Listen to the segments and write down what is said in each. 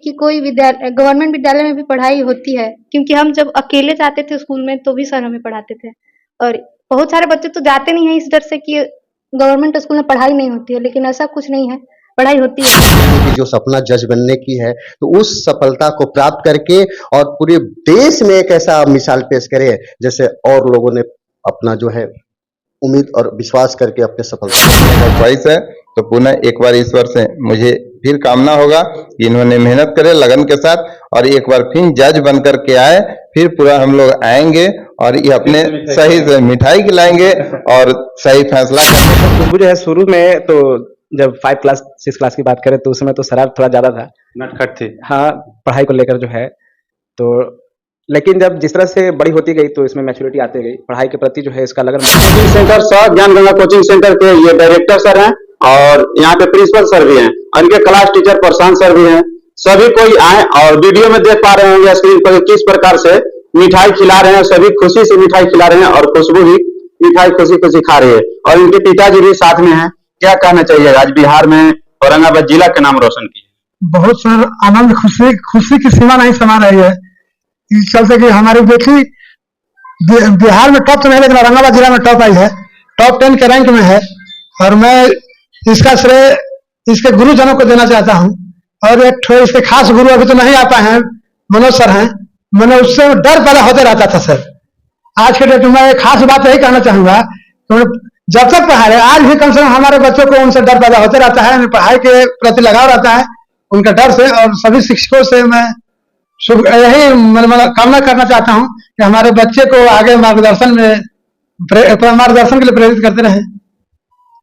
कि कोई विद्यालय गवर्नमेंट विद्यालय में भी पढ़ाई होती है, क्योंकि हम जब अकेले जाते थे स्कूल में तो भी सर हमें पढ़ाते थे। और बहुत सारे बच्चे तो जाते नहीं हैं इस डर से कि गवर्नमेंट स्कूल में पढ़ाई नहीं होती है, लेकिन ऐसा कुछ नहीं है, पढ़ाई होती है। कि जो सपना जज बनने की है, तो उस सफलता को प्राप्त करके और पूरे देश में एक ऐसा मिसाल पेश करे जैसे और लोगों ने अपना जो है उम्मीद और विश्वास करके अपने सफलता ख्वाहिश है। तो पुनः एक बार ईश्वर से मुझे फिर कामना होगा कि इन्होंने मेहनत करे लगन के साथ और एक बार फिर जज बन करके आए, फिर पूरा हम लोग आएंगे और ये अपने सही से मिठाई खिलाएंगे और सही फैसला करेंगे। खुशबू जो है शुरू में तो जब 5 क्लास 6 क्लास की बात करें तो उस समय तो शरारत थोड़ा ज्यादा था, नटखट थे। हाँ, पढ़ाई को लेकर जो है तो, लेकिन जब जिस तरह से बड़ी होती गई तो इसमें मैच्योरिटी आती गई, पढ़ाई के प्रति जो है इसका लगन। कोचिंग सेंटर सर ज्ञान गंगा कोचिंग सेंटर के ये डायरेक्टर सर हैं और यहाँ पे प्रिंसिपल सर भी हैं और इनके क्लास टीचर प्रशांत सर भी हैं। सभी कोई आए और वीडियो में देख पा रहे होंगे स्क्रीन पर किस प्रकार से मिठाई खिला रहे हैं, सभी खुशी से मिठाई खिला रहे हैं और खुशबू भी मिठाई खुशी खुशी खा रही है और इनके पिताजी भी साथ में हैं। क्या कहना चाहिए, आज बिहार में औरंगाबाद जिला के नाम रोशन किया? बहुत सर आनंद खुशी की सीमा नहीं समा रही है। इस चलते कि हमारी बेटी बिहार में टॉप तो नहीं लेकिन औरंगाबाद जिला में टॉप आई है, टॉप 10 के रैंक में है और मैं इसका श्रेय इसके गुरुजनों को देना चाहता हूँ। और एक इसके खास गुरु अभी तो नहीं आ पाए हैं, मनोज सर हैं। मैंने उससे डर पैदा होते रहता था सर। आज के डेट में मैं एक खास बात यही कहना चाहूंगा, तो जब तक पढ़ा रहे आज भी कम से कम हमारे बच्चों को उनसे डर पैदा होते रहता है, पढ़ाई के प्रति लगाव रहता है उनका डर से। और सभी शिक्षकों से मैं यही कामना करना चाहता हूँ कि हमारे बच्चे को आगे मार्गदर्शन के लिए प्रेरित करते रहें।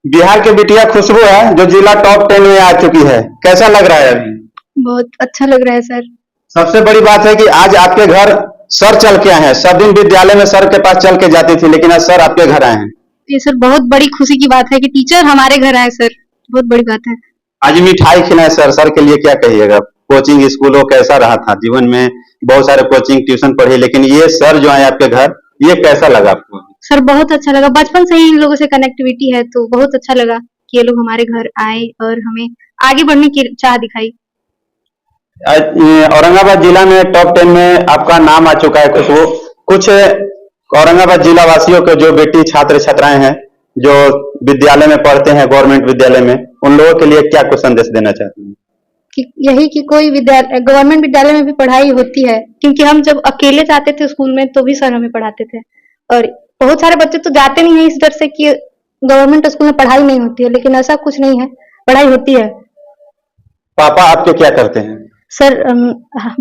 बिहार के बिटिया खुशबू है जो जिला टॉप 10 में आ चुकी है, कैसा लग रहा है अभी? बहुत अच्छा लग रहा है सर। सबसे बड़ी बात है कि आज आपके घर सर चल के आए हैं। सब दिन विद्यालय में सर के पास चल के जाती थी, लेकिन आज सर आपके घर आए हैं। ये सर बहुत बड़ी खुशी की बात है कि टीचर हमारे घर आए सर, बहुत बड़ी बात है। आज मिठाई खिलाए सर के लिए क्या कहिएगा? कोचिंग स्कूलों कैसा रहा था जीवन में? बहुत सारे कोचिंग ट्यूशन पढ़े, लेकिन ये सर जो आए आपके घर, ये कैसा लगा आपको? सर बहुत अच्छा लगा, बचपन से ही इन लोगों से कनेक्टिविटी है तो बहुत अच्छा लगा कि ये लोग हमारे घर आए और हमें आगे बढ़ने की चाह दिखाई। औरंगाबाद जिला में टॉप 10 में आपका नाम आ चुका है खुशबू। कुछ औरंगाबाद जिला वासियों के जो बेटी छात्र छात्राएं हैं जो विद्यालय में पढ़ते हैं, गवर्नमेंट विद्यालय में, उन लोगों के लिए क्या कुछ संदेश देना चाहते हैं? यही कि कोई गवर्नमेंट विद्यालय में भी पढ़ाई होती है, क्योंकि हम जब अकेले जाते थे स्कूल में तो भी सर हमें पढ़ाते थे। और बहुत सारे बच्चे तो जाते नहीं हैं इस डर से कि गवर्नमेंट स्कूल में पढ़ाई नहीं होती है, लेकिन ऐसा कुछ नहीं है, पढ़ाई होती है। पापा आपके क्या करते हैं? सर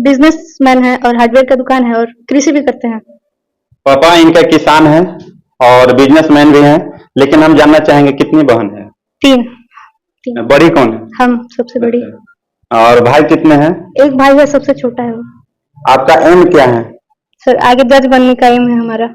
बिजनेसमैन है और हार्डवेयर का दुकान है और कृषि भी करते हैं। पापा इनका किसान है और बिजनेसमैन भी हैं, लेकिन हम जानना चाहेंगे कितनी बहन है? 3। बड़ी कौन है? हम सबसे बड़ी। और भाई कितने हैं? एक भाई है, सबसे छोटा है वो। आपका एम क्या है? सर आगे जज बनने का एम है हमारा।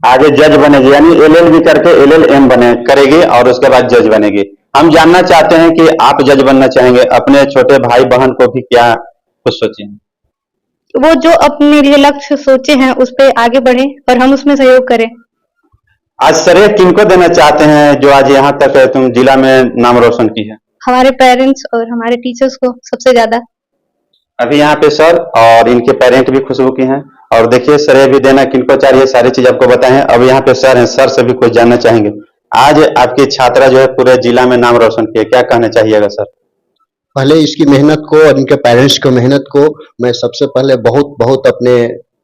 आगे जज बनेगी, यानी LLB करके LLM करेगी और उसके बाद जज बनेगी। हम जानना चाहते हैं कि आप जज बनना चाहेंगे, अपने छोटे भाई बहन को भी क्या कुछ सोचे? वो जो अपने लिए लक्ष्य सोचे हैं उस पे आगे बढ़े और हम उसमें सहयोग करें। आज श्रेय किनको देना चाहते हैं जो आज यहाँ तक तुम जिला में नाम रोशन की है? हमारे पेरेंट्स और हमारे टीचर्स को सबसे ज्यादा। अभी यहाँ पे सर और इनके पेरेंट भी खुशबू की हैं और देखिए श्रेय भी देना किनको चाहिए, सारी चीज आपको बताए हैं। अब यहाँ पे सर हैं, सर से भी कुछ जानना चाहेंगे। आज आपकी छात्रा जो है पूरे जिला में नाम रोशन किया, क्या कहना चाहिएगा सर? पहले इसकी मेहनत को और इनके पेरेंट्स को मेहनत को मैं सबसे पहले बहुत बहुत अपने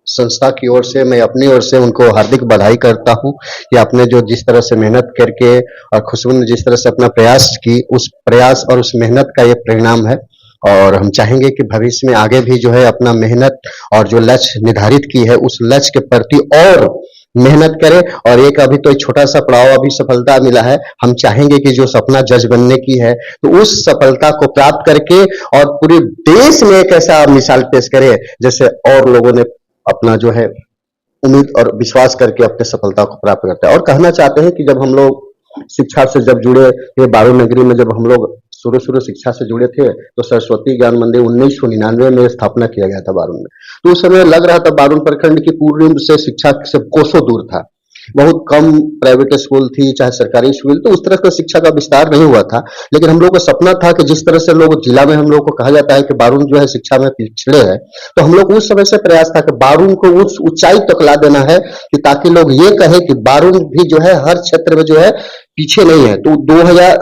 संस्था की ओर से, मैं अपनी ओर से उनको हार्दिक बधाई करता हूं कि आपने जो जिस तरह से मेहनत करके और खुशबू ने जिस तरह से अपना प्रयास की, उस प्रयास और उस मेहनत का ये परिणाम है। और हम चाहेंगे कि भविष्य में आगे भी जो है अपना मेहनत और जो लक्ष्य निर्धारित की है उस लक्ष्य के प्रति और मेहनत करें। और एक अभी तो एक छोटा सा पड़ाव अभी सफलता मिला है, हम चाहेंगे कि जो सपना जज बनने की है तो उस सफलता को प्राप्त करके और पूरे देश में एक ऐसा मिसाल पेश करे जैसे और लोगों ने अपना जो है उम्मीद और विश्वास करके अपने सफलता को प्राप्त करते हैं। और कहना चाहते हैं कि जब हम लोग शिक्षा से जब जुड़े, ये बारू नगरी में जब हम लोग शुरू शिक्षा से जुड़े थे तो सरस्वती ज्ञान मंदिर 1999 में स्थापना किया गया था बारून में। तो उस समय लग रहा था बारून प्रखंड की पूर्ण से शिक्षा से कोसों दूर था, बहुत कम प्राइवेट स्कूल थी, चाहे सरकारी स्कूल, तो उस तरह का शिक्षा का विस्तार नहीं हुआ था। लेकिन हम लोग का सपना था कि जिस तरह से लोग जिला में हम लोग को कहा जाता है कि बारून जो है शिक्षा में पिछड़े है, तो हम लोग उस समय से प्रयास था कि बारून को उस ऊंचाई तक ला देना है कि ताकि लोग ये कहे कि बारून भी जो है हर क्षेत्र में जो है पीछे नहीं है। तो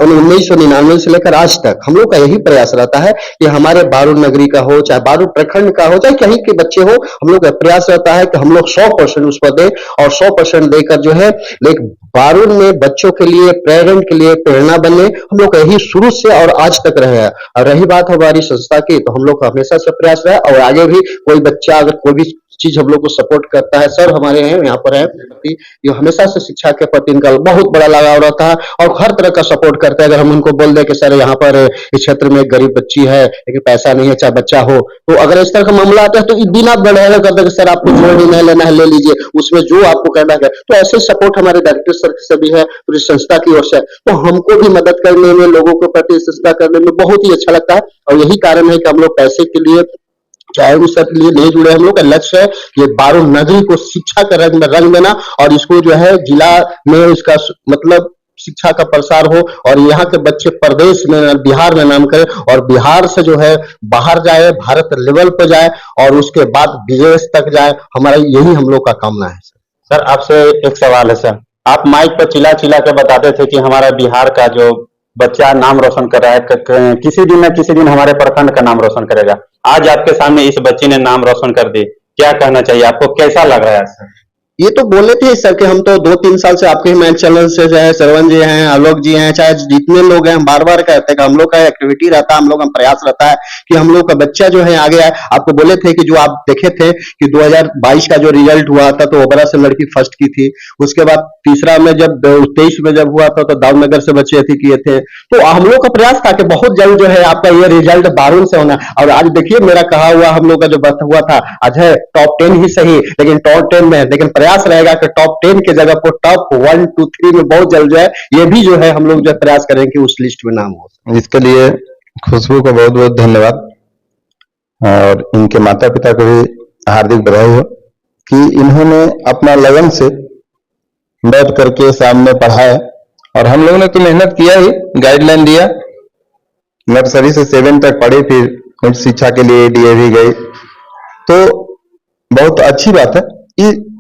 1999 से लेकर आज तक हम लोग का यही प्रयास रहता है कि हमारे बारून नगरी का हो, चाहे बारून प्रखंड का हो, चाहे कहीं के बच्चे हो, हम लोग का प्रयास रहता है कि हम लोग 100% उस पर दें और 100% देकर जो है लेकिन बारून में बच्चों के लिए, पेरेंट के लिए प्रेरणा बने, हम लोग का यही शुरू से और आज तक रहे हैं। और रही बात हमारी संस्था की, तो हम लोग का हमेशा से प्रयास रहा और आगे भी कोई बच्चा अगर कोई भी चीज हम लोग को सपोर्ट करता है, सर हमारे हैं यहाँ पर है, ये हमेशा से शिक्षा के प्रति इनका बहुत बड़ा लगाव रहता है और हर तरह का सपोर्ट करते हैं। अगर हम उनको बोल दें कि सर यहाँ पर इस क्षेत्र में एक गरीब बच्ची है लेकिन पैसा नहीं है, चाहे बच्चा हो, तो अगर इस तरह का मामला आता है तो बिना बढ़ाया करते हैं कि सर आपको जो निर्णय लेना है ले लीजिए, उसमें जो आपको करना है। तो ऐसे सपोर्ट हमारे डायरेक्टर सर से भी है, पूरी संस्था की ओर से, तो हमको भी मदद करने में, लोगों के प्रति संस्था करने में बहुत ही अच्छा लगता है। और यही कारण है कि हम लोग पैसे के लिए, चाहे उस सब के लिए नहीं जुड़े। हम लोग का लक्ष्य है ये बारून नगरी को शिक्षा का रंग देना और इसको जो है जिला में इसका मतलब शिक्षा का प्रसार हो और यहाँ के बच्चे प्रदेश में, बिहार में नाम करें और बिहार से जो है बाहर जाए, भारत लेवल पर जाए और उसके बाद विदेश तक जाए। हमारा यही हम लोग का कामना है। सर आपसे एक सवाल है सर, आप माइक पर चिल्ला चिल्ला के बताते थे कि हमारा बिहार का जो बच्चा नाम रोशन कर रहा है, किसी दिन न किसी दिन हमारे प्रखंड का नाम रोशन करेगा। आज आपके सामने इस बच्चे ने नाम रोशन कर दी, क्या कहना चाहिए आपको, कैसा लग रहा है सर? ये तो बोले थे सर कि हम तो 2-3 साल से आपके मैच चैनल से चाहे श्रवण जी हैं, आलोक जी हैं, चाहे जितने लोग हैं, हम बार-बार कहते हैं कि हम लोग का एक्टिविटी रहता है, हम लोग का प्रयास रहता है कि हम लोग का बच्चा जो है आगे आए। आपको बोले थे कि जो आप देखे थे कि 2022 का जो रिजल्ट हुआ था तो ओबरा से लड़की फर्स्ट की थी। उसके बाद तीसरा में जब 23 में जब हुआ था तो दाऊदनगर से बच्चे किए थे। तो हम लोग का प्रयास था कि बहुत जल्द जो है आपका ये रिजल्ट बारून से होना। और आज देखिए मेरा कहा हुआ हम लोग का जो बात हुआ था, आज है टॉप 10 ही सही, लेकिन टॉप 10 में, लेकिन प्रयास रहेगा कि टॉप 10 के जगह पर टॉप 1, 2, 3 में बहुत जल्द जो है ये भी जो है हम लोग जो प्रयास करेंगे कि उस लिस्ट में नाम हो। इसके लिए खुशबू को बहुत बहुत धन्यवाद और इनके माता पिता को भी हार्दिक बधाई हो कि इन्होंने अपना लगन से बैठ करके सामने पढ़ाया और हम लोगों ने तो मेहनत किया ही, गाइडलाइन दिया, नर्सरी से 7 तक पढ़े, फिर उच्च शिक्षा के लिए डीएवी गए। तो बहुत अच्छी बात है कि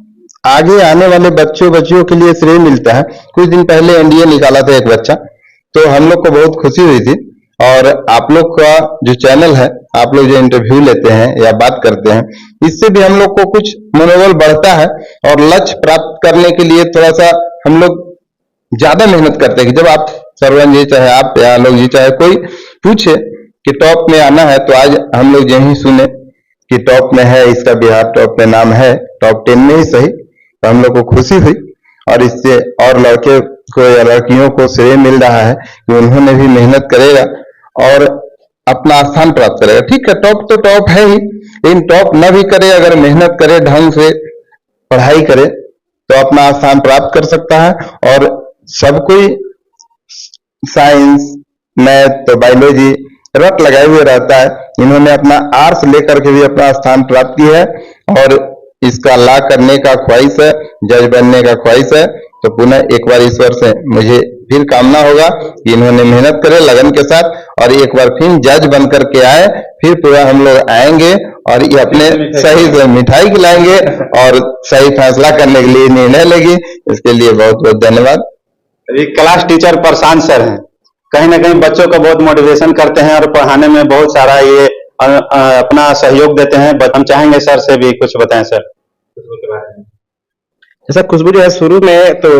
आगे आने वाले बच्चों के लिए श्रेय मिलता है। कुछ दिन पहले एनडीए निकाला था एक बच्चा, तो हम लोग को बहुत खुशी हुई थी। और आप लोग का जो चैनल है, आप लोग जो इंटरव्यू लेते हैं या बात करते हैं, इससे भी हम लोग को कुछ मनोबल बढ़ता है और लक्ष्य प्राप्त करने के लिए थोड़ा सा हम लोग ज्यादा मेहनत करते हैं कि जब आप सरवन जी, चाहे आप या आलोक जी, चाहे कोई पूछे कि टॉप में आना है, तो आज हम लोग यही सुने कि टॉप में है, इसका बिहार टॉप में नाम है, टॉप 10 में ही सही, तो हम लोग को खुशी हुई। और इससे और लड़के को या लड़कियों को श्रेय मिल रहा है कि उन्होंने भी मेहनत करेगा और अपना स्थान प्राप्त करेगा। ठीक है, टॉप तो टॉप है ही, लेकिन टॉप न भी करे, अगर मेहनत करे, ढंग से पढ़ाई करे, तो अपना स्थान प्राप्त कर सकता है। और सब कोई साइंस, मैथ, तो बायोलॉजी रट लगाए हुए रहता है, इन्होंने अपना आर्ट्स लेकर के भी अपना स्थान प्राप्त किया है और इसका ला करने का ख्वाहिश है, जज बनने का ख्वाहिश है। तो पुनः एक बार ईश्वर से मुझे फिर कामना होगा कि इन्होंने मेहनत करे लगन के साथ और एक बार फिर जज बन करके आए, फिर पूरा हम लोग आएंगे और ये अपने सही से मिठाई खिलाएंगे और सही फैसला करने के लिए निर्णय लेगी। इसके लिए बहुत बहुत धन्यवाद। क्लास टीचर प्रशांत सर हैं, कहीं ना कहीं बच्चों को बहुत मोटिवेशन करते हैं और पढ़ाने में बहुत सारा ये अपना सहयोग देते हैं। हम चाहेंगे सर से भी कुछ बताएं सर। जैसा खुशबू जो है शुरू में तो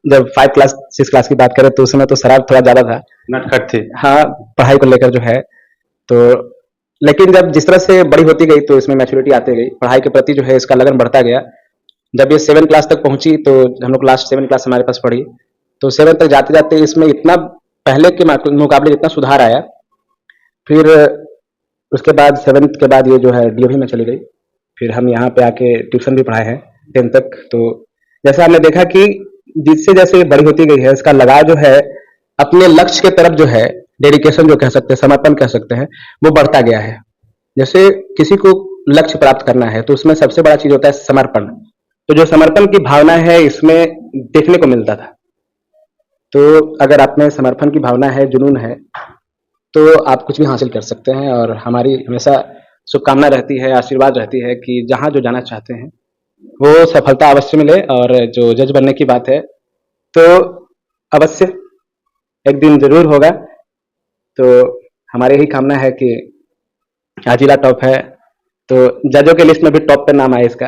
जब 5 क्लास 6 क्लास की बात करें तो उसमें तो शरारत थोड़ा ज्यादा था, नटखट थी, हाँ, पढ़ाई को लेकर जो है। तो लेकिन जब जिस तरह से बड़ी होती गई तो इसमें मैच्योरिटी आती गई, पढ़ाई के प्रति जो है इसका लगन बढ़ता गया। जब ये 7 क्लास तक पहुंची तो हम लोग लास्ट 7 क्लास हमारे पास पढ़ी, तो 7 तक जाते जाते इसमें इतना पहले के मुकाबले इतना सुधार आया। फिर उसके बाद 7th के बाद ये जो है डीएवी में चली गई। फिर हम यहाँ पे आके ट्यूशन भी पढ़ाए हैं 10 तक। तो जैसा हमने देखा कि जिससे जैसे बड़ी होती गई है, इसका लगाव जो है अपने लक्ष्य के तरफ जो है, डेडिकेशन जो कह सकते हैं, समर्पण कह सकते हैं, वो बढ़ता गया है। जैसे किसी को लक्ष्य प्राप्त करना है तो उसमें सबसे बड़ा चीज होता है समर्पण। तो जो समर्पण की भावना है, इसमें देखने को मिलता था। तो अगर आप में समर्पण की भावना है, जुनून है, तो आप कुछ भी हासिल कर सकते हैं। और हमारी हमेशा शुभकामना रहती है, आशीर्वाद रहती है कि जहाँ जो जाना चाहते हैं वो सफलता अवश्य मिले। और जो जज बनने की बात है तो अवश्य एक दिन जरूर होगा। तो हमारी यही कामना है कि आज जिला टॉप है तो जजों के लिस्ट में भी टॉप पे नाम आए इसका।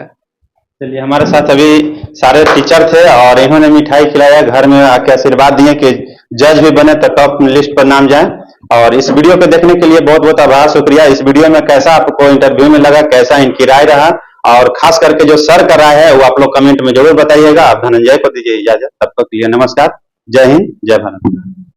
चलिए, हमारे साथ अभी सारे टीचर थे और इन्होंने मिठाई खिलाया, घर में आके आशीर्वाद दिए कि जज भी बने तो टॉप लिस्ट पर नाम जाए। और इस वीडियो को देखने के लिए बहुत बहुत आभार, शुक्रिया। इस वीडियो में कैसा आपको इंटरव्यू में लगा, कैसा इनकी राय रहा, और खास करके जो सर का राय है वो आप लोग कमेंट में जरूर बताइएगा। आप धनंजय को दीजिए इजाजत, तब तक के लिए नमस्कार, जय हिंद, जय भारत।